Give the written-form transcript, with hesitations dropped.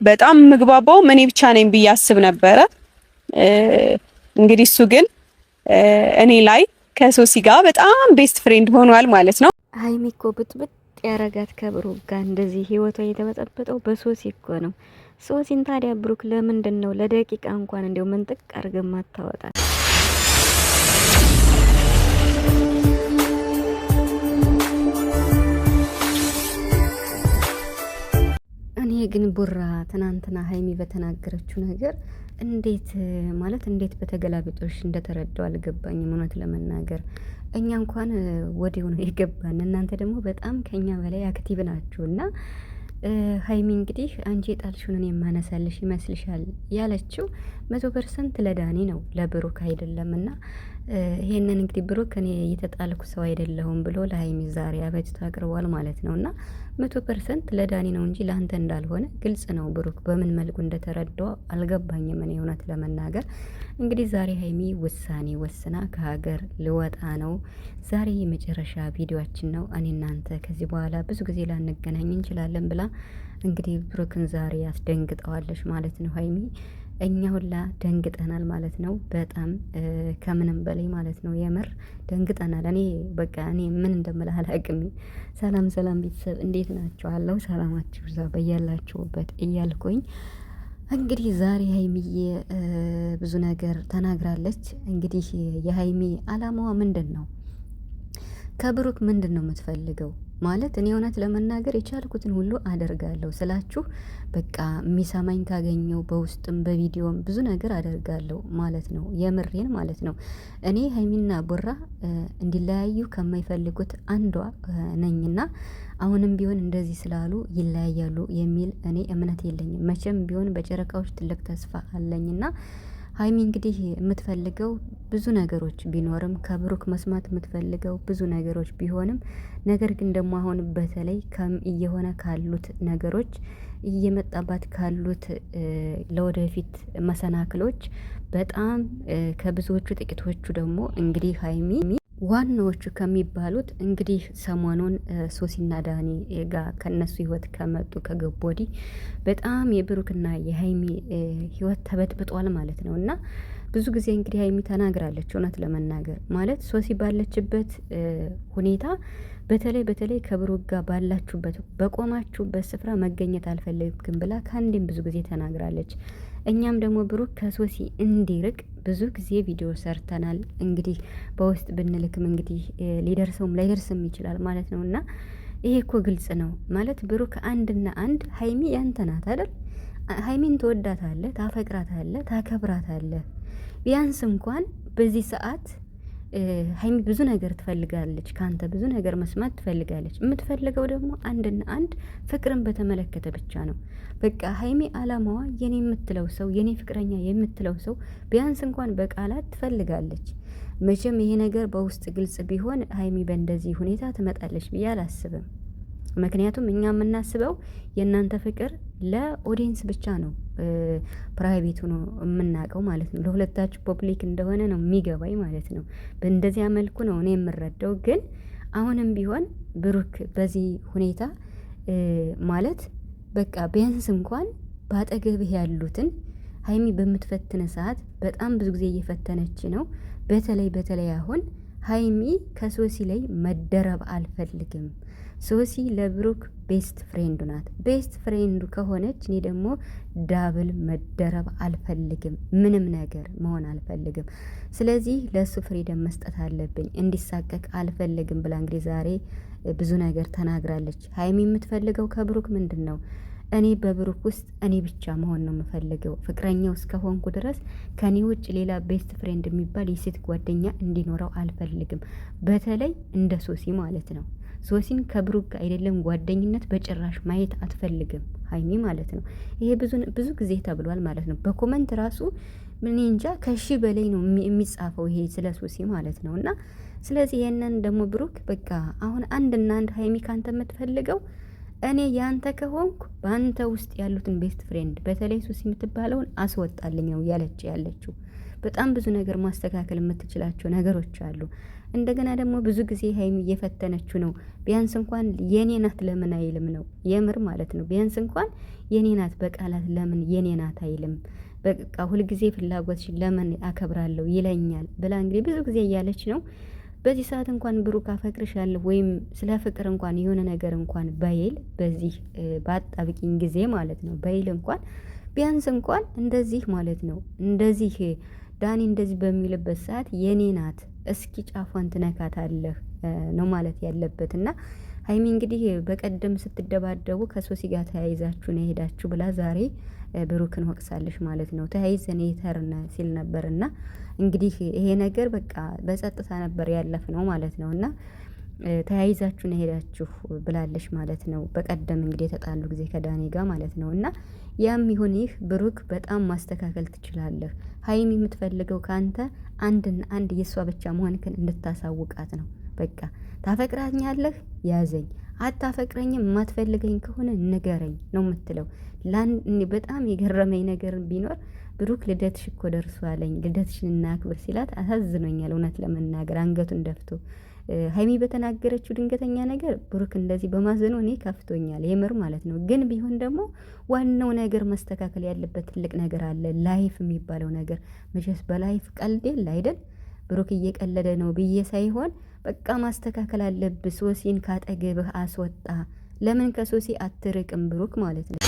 በጣም ምግባባው እኔ ብቻ ነኝ ብዬ አስብ ነበረ። እንግዲህ እሱ ግን እኔ ላይ ከሶሲ ጋር በጣም ቤስት ፍሬንድ ሆኗል ማለት ነው። ሀይሚ እኮ ብጥብጥ ያረጋት ከብሩክ ጋር እንደዚህ ህይወቷ የተበጠበጠው በሶሲ እኮ ነው። ሶሲን ታዲያ ብሩክ ለምንድን ነው ለደቂቃ እንኳን እንደው መንጥቅ አርገን ማታወጣት? እኔ ግን ቡራ ትናንትና ሀይሚ በተናገረችው ነገር እንዴት በተገላቢጦሽ እንደተረዳው አልገባኝም። እውነት ለመናገር እኛ እንኳን ወዲያው ነው የገባን፣ እናንተ ደግሞ በጣም ከኛ በላይ አክቲቭ ናችሁና ሀይሚ እንግዲህ አንቺ የጣልሽውን እኔ የማነሳልሽ ይመስልሻል ያለችው 100% ለዳኒ ነው ለብሩክ አይደለምና ይሄንን እንግዲህ ብሩክ እኔ የተጣልኩ ሰው አይደለሁም ብሎ ለሀይሚ ዛሬ አበጅቶ አቅርቧል ማለት ነውና 100% ለዳኒ ነው እንጂ ለአንተ እንዳልሆነ ግልጽ ነው። ብሩክ በምን መልኩ እንደተረዳው አልገባኝም። እኔ እውነት ለመናገር እንግዲህ ዛሬ ሀይሚ ውሳኔ ወስና ከሀገር ልወጣ ነው። ዛሬ የመጨረሻ ቪዲዮአችን ነው። እኔ እናንተ ከዚህ በኋላ ብዙ ጊዜ ላንገናኝ እንችላለን ብላ እንግዲህ ብሩክን ዛሬ ያስደንግጠዋለች ማለት ነው ሀይሚ። እኛ ሁላ ደንግጠናል ማለት ነው። በጣም ከምንም በላይ ማለት ነው። የምር ደንግጠናል። እኔ ምን እንደምልህ አላውቅም። ሰላም ቤተሰብ እንዴት ናችሁ? አለው ሰላማችሁ ይብዛ በያላችሁበት እያልኩኝ እንግዲህ ዛሬ ሀይሚዬ ብዙ ነገር ተናግራለች። እንግዲህ የሀይሚ አላማዋ ምንድን ነው? ከብሩክ ምንድን ነው የምትፈልገው? ማለት እኔ እውነት ለመናገር የቻልኩትን ሁሉ አደርጋለሁ ስላችሁ በቃ የሚሰማኝ ካገኘው በውስጥም በቪዲዮም ብዙ ነገር አደርጋለሁ ማለት ነው። የምሬን ማለት ነው። እኔ ሀይሚና ቡራ እንዲለያዩ ከማይፈልጉት አንዷ ነኝና አሁንም ቢሆን እንደዚህ ስላሉ ይለያያሉ የሚል እኔ እምነት የለኝም። መቼም ቢሆን በጨረቃዎች ትልቅ ተስፋ አለኝና ሀይሚ እንግዲህ የምትፈልገው ብዙ ነገሮች ቢኖርም ከብሩክ መስማት የምትፈልገው ብዙ ነገሮች ቢሆንም ነገር ግን ደግሞ አሁን በተለይ እየሆነ ካሉት ነገሮች እየመጣባት ካሉት ለወደፊት መሰናክሎች በጣም ከብዙዎቹ ጥቂቶቹ ደግሞ እንግዲህ ሀይሚ ዋናዎቹ ከሚባሉት እንግዲህ ሰሞኑን ሶሲና ዳኒ ጋር ከነሱ ህይወት ከመጡ ከገቡ ወዲህ በጣም የብሩክና የሀይሚ ህይወት ተበጥብጧል ማለት ነው። እና ብዙ ጊዜ እንግዲህ ሀይሚ ተናግራለች። እውነት ለመናገር ማለት ሶሲ ባለችበት ሁኔታ በተለይ ከብሩክ ጋር ባላችሁበት በቆማችሁበት ስፍራ መገኘት አልፈለግም ብላ ከአንዴም ብዙ ጊዜ ተናግራለች። እኛም ደግሞ ብሩክ ከሶሲ እንዲርቅ ብዙ ጊዜ ቪዲዮ ሰርተናል። እንግዲህ በውስጥ ብንልክም እንግዲህ ሊደርሰውም ላይደርስም ይችላል ማለት ነው። እና ይሄ እኮ ግልጽ ነው ማለት ብሩክ አንድና አንድ ሀይሚ ያንተ ናት አይደል? ሀይሚን ትወዳታለህ፣ ታፈቅራታለህ፣ ታከብራታለህ። ቢያንስ እንኳን በዚህ ሰዓት ሀይሚ ብዙ ነገር ትፈልጋለች፣ ካንተ ብዙ ነገር መስማት ትፈልጋለች። የምትፈልገው ደግሞ አንድና አንድ ፍቅርን በተመለከተ ብቻ ነው። በቃ ሀይሚ አላማዋ የኔ የምትለው ሰው፣ የኔ ፍቅረኛ የምትለው ሰው ቢያንስ እንኳን በቃላት ትፈልጋለች። መቼም ይሄ ነገር በውስጥ ግልጽ ቢሆን ሀይሚ በእንደዚህ ሁኔታ ትመጣለች ብዬ አላስብም። ምክንያቱም እኛ የምናስበው የእናንተ ፍቅር ለኦዲየንስ ብቻ ነው፣ ፕራይቬት ሆኖ የምናውቀው ማለት ነው። ለሁለታችሁ ፐብሊክ እንደሆነ ነው የሚገባኝ ማለት ነው። በእንደዚያ መልኩ ነው እኔ የምረዳው። ግን አሁንም ቢሆን ብሩክ በዚህ ሁኔታ ማለት በቃ ቢያንስ እንኳን በአጠገብህ ያሉትን ሀይሚ በምትፈትነ ሰዓት በጣም ብዙ ጊዜ እየፈተነች ነው። በተለይ አሁን ሀይሚ ከሶሲ ላይ መደረብ አልፈልግም። ሶሲ ለብሩክ ቤስት ፍሬንዱ ናት። ቤስት ፍሬንዱ ከሆነች እኔ ደግሞ ዳብል መደረብ አልፈልግም፣ ምንም ነገር መሆን አልፈልግም። ስለዚህ ለእሱ ፍሪደም መስጠት አለብኝ፣ እንዲሳቀቅ አልፈልግም ብላ እንግዲህ ዛሬ ብዙ ነገር ተናግራለች። ሀይሚ የምትፈልገው ከብሩክ ምንድን ነው? እኔ በብሩክ ውስጥ እኔ ብቻ መሆን ነው የምፈልገው። ፍቅረኛው እስከሆንኩ ድረስ ከኔ ውጭ ሌላ ቤስት ፍሬንድ የሚባል የሴት ጓደኛ እንዲኖረው አልፈልግም። በተለይ እንደ ሶሲ ማለት ነው። ሶሲን ከብሩክ ጋር አይደለም ጓደኝነት በጭራሽ ማየት አትፈልግም ሀይሚ ማለት ነው። ይሄ ብዙ ጊዜ ተብሏል ማለት ነው። በኮመንት ራሱ ምን እንጃ ከሺህ በላይ ነው የሚጻፈው ይሄ ስለ ሶሲ ማለት ነው። እና ስለዚህ ይሄንን ደግሞ ብሩክ በቃ አሁን አንድና አንድ ሀይሚ ካንተ የምትፈልገው እኔ ያንተ ከሆንኩ በአንተ ውስጥ ያሉትን ቤስት ፍሬንድ በተለይ ሶሲ የምትባለውን አስወጣልኝ ነው ያለችው። በጣም ብዙ ነገር ማስተካከል የምትችላቸው ነገሮች አሉ። እንደገና ደግሞ ብዙ ጊዜ ሀይሚ እየፈተነችው ነው። ቢያንስ እንኳን የኔ ናት ለምን አይልም ነው የምር ማለት ነው። ቢያንስ እንኳን የኔ ናት በቃላት ለምን የኔ ናት አይልም። በቃ ሁልጊዜ ፍላጎትሽ ለምን አከብራለሁ ይለኛል ብላ እንግዲህ ብዙ ጊዜ እያለች ነው። በዚህ ሰዓት እንኳን ብሩክ አፈቅርሻለሁ ወይም ስለ ፍቅር እንኳን የሆነ ነገር እንኳን በይል በዚህ በአጣብቂኝ ጊዜ ማለት ነው በይል እንኳን ቢያንስ እንኳን እንደዚህ ማለት ነው እንደዚህ ዳኒ እንደዚህ በሚልበት ሰዓት የኔ ናት እስኪ ጫፏን ትነካታለህ ነው ማለት ያለበት። እና ሀይሚ እንግዲህ በቀደም ስትደባደቡ ከሶሲ ጋር ተያይዛችሁ ነው የሄዳችሁ ብላ ዛሬ ብሩክን ወቅሳለሽ ማለት ነው። ተያይዘን የተርነ ሲል ነበር እና እንግዲህ ይሄ ነገር በቃ በጸጥታ ነበር ያለፍ ነው ማለት ነው። እና ተያይዛችሁ ነው ሄዳችሁ ብላለሽ ማለት ነው። በቀደም እንግዲህ የተጣሉ ጊዜ ከዳኒ ጋር ማለት ነው። እና ያም ይሁን ይህ ብሩክ በጣም ማስተካከል ትችላለህ። ሀይሚ የምትፈልገው ካንተ አንድና አንድ የእሷ ብቻ መሆንክን እንድታሳውቃት ነው። በቃ ታፈቅራኛለህ፣ ያዘኝ፣ አታፈቅረኝም፣ የማትፈልገኝ ከሆነ ንገረኝ ነው የምትለው። በጣም የገረመኝ ነገር ቢኖር ብሩክ ልደትሽ እኮ ደርሷለኝ ልደትሽን እናክብር ሲላት አሳዝኖኛል። እውነት ለመናገር አንገቱን ደፍቶ ሀይሚ በተናገረችው ድንገተኛ ነገር ብሩክ እንደዚህ በማዘኑ እኔ ከፍቶኛል የምር ማለት ነው። ግን ቢሆን ደግሞ ዋናው ነገር መስተካከል ያለበት ትልቅ ነገር አለ፣ ላይፍ የሚባለው ነገር። መቼስ በላይፍ ቀልድ የለ አይደል? ብሩክ እየቀለደ ነው ብዬ ሳይሆን በቃ ማስተካከል አለብህ። ሶሲን ካጠገብህ አስወጣ። ለምን ከሶሲ አትርቅም ብሩክ ማለት ነው።